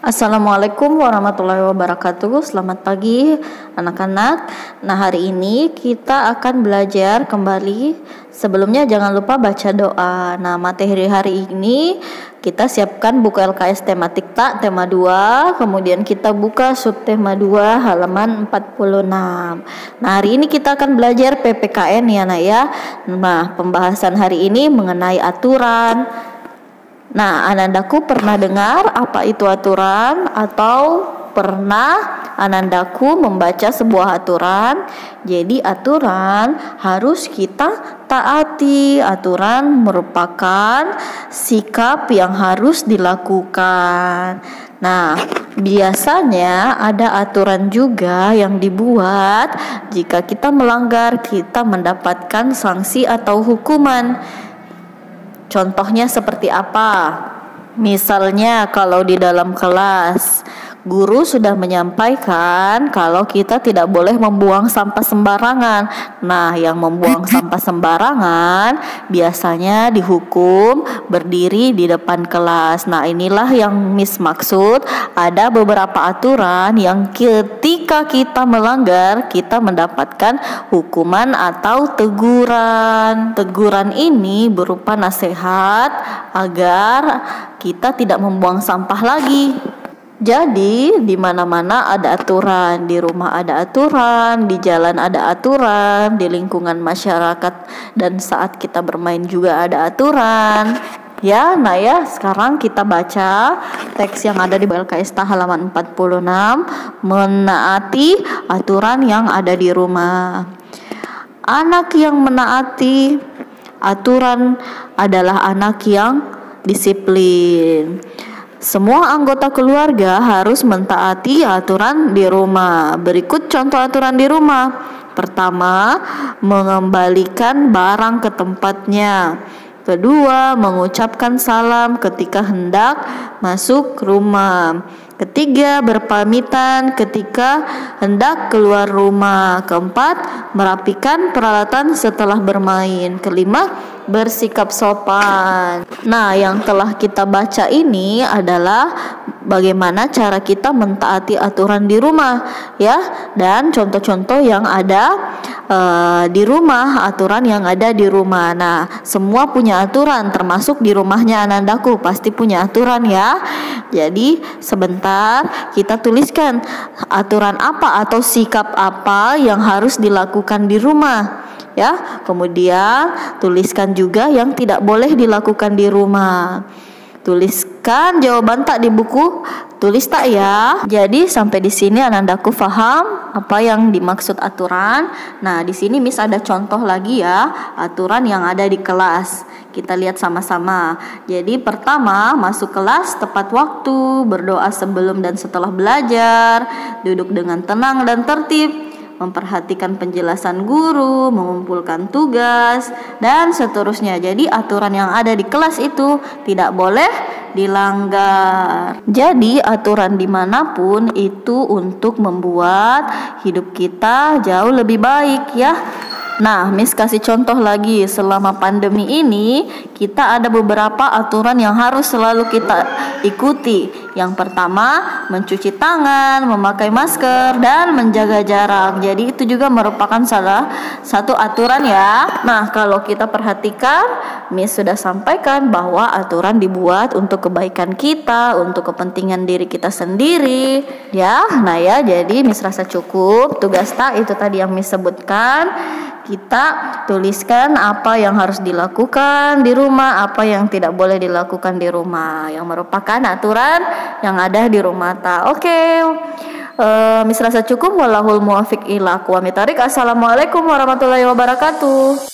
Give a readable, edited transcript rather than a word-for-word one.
Assalamualaikum warahmatullahi wabarakatuh. Selamat pagi anak-anak. Nah, hari ini kita akan belajar kembali. Sebelumnya jangan lupa baca doa. Nah, materi hari ini kita siapkan buku LKS tematik tak tema 2. Kemudian kita buka subtema 2 halaman 46. Nah, hari ini kita akan belajar PPKN ya nak ya. Nah, pembahasan hari ini mengenai aturan. Nah, anandaku pernah dengar apa itu aturan atau pernah anandaku membaca sebuah aturan? Jadi aturan harus kita taati. Aturan merupakan sikap yang harus dilakukan. Nah, biasanya ada aturan juga yang dibuat jika kita melanggar, kita mendapatkan sanksi atau hukuman. Contohnya seperti apa? Misalnya kalau di dalam kelas, guru sudah menyampaikan kalau kita tidak boleh membuang sampah sembarangan. Nah, yang membuang sampah sembarangan biasanya dihukum berdiri di depan kelas. Nah, inilah yang Miss maksud. Ada beberapa aturan yang ketika kita melanggar, kita mendapatkan hukuman atau teguran. Teguran ini berupa nasihat agar kita tidak membuang sampah lagi. Jadi di mana-mana ada aturan, di rumah ada aturan, di jalan ada aturan, di lingkungan masyarakat dan saat kita bermain juga ada aturan. Ya, nah ya, sekarang kita baca teks yang ada di LKS halaman 46, menaati aturan yang ada di rumah. Anak yang menaati aturan adalah anak yang disiplin. Semua anggota keluarga harus mentaati aturan di rumah. Berikut contoh aturan di rumah. Pertama, mengembalikan barang ke tempatnya. Kedua, mengucapkan salam ketika hendak masuk rumah. Ketiga, berpamitan ketika hendak keluar rumah. Keempat, merapikan peralatan setelah bermain. Kelima, bersikap sopan. Nah, yang telah kita baca ini adalah bagaimana cara kita mentaati aturan di rumah ya, dan contoh-contoh yang ada di rumah, aturan yang ada di rumah. Nah, semua punya aturan, termasuk di rumahnya anandaku pasti punya aturan ya. Jadi sebentar kita tuliskan aturan apa atau sikap apa yang harus dilakukan di rumah ya. Kemudian tuliskan juga yang tidak boleh dilakukan di rumah. Tuliskan jawaban tak di buku, tulis tak ya. Jadi sampai di sini anandaku paham apa yang dimaksud aturan. Nah, di sini Miss ada contoh lagi ya, aturan yang ada di kelas. Kita lihat sama-sama. Jadi pertama, masuk kelas tepat waktu, berdoa sebelum dan setelah belajar, duduk dengan tenang dan tertib, memperhatikan penjelasan guru, mengumpulkan tugas, dan seterusnya. Jadi aturan yang ada di kelas itu tidak boleh dilanggar. Jadi aturan dimanapun itu untuk membuat hidup kita jauh lebih baik ya. Nah, Miss kasih contoh lagi. Selama pandemi ini kita ada beberapa aturan yang harus selalu kita ikuti. Yang pertama, mencuci tangan, memakai masker, dan menjaga jarak. Jadi itu juga merupakan salah satu aturan ya. Nah, kalau kita perhatikan, Miss sudah sampaikan bahwa aturan dibuat untuk kebaikan kita, untuk kepentingan diri kita sendiri ya. Nah ya, jadi Miss rasa cukup. Tugas tak itu tadi yang Miss sebutkan. Kita tuliskan apa yang harus dilakukan di rumah, apa yang tidak boleh dilakukan di rumah, yang merupakan aturan yang ada di rumah. Oke, Miss rasa cukup. Wallahul muwaffiq ila aqwamit thoriq. Assalamualaikum warahmatullahi wabarakatuh.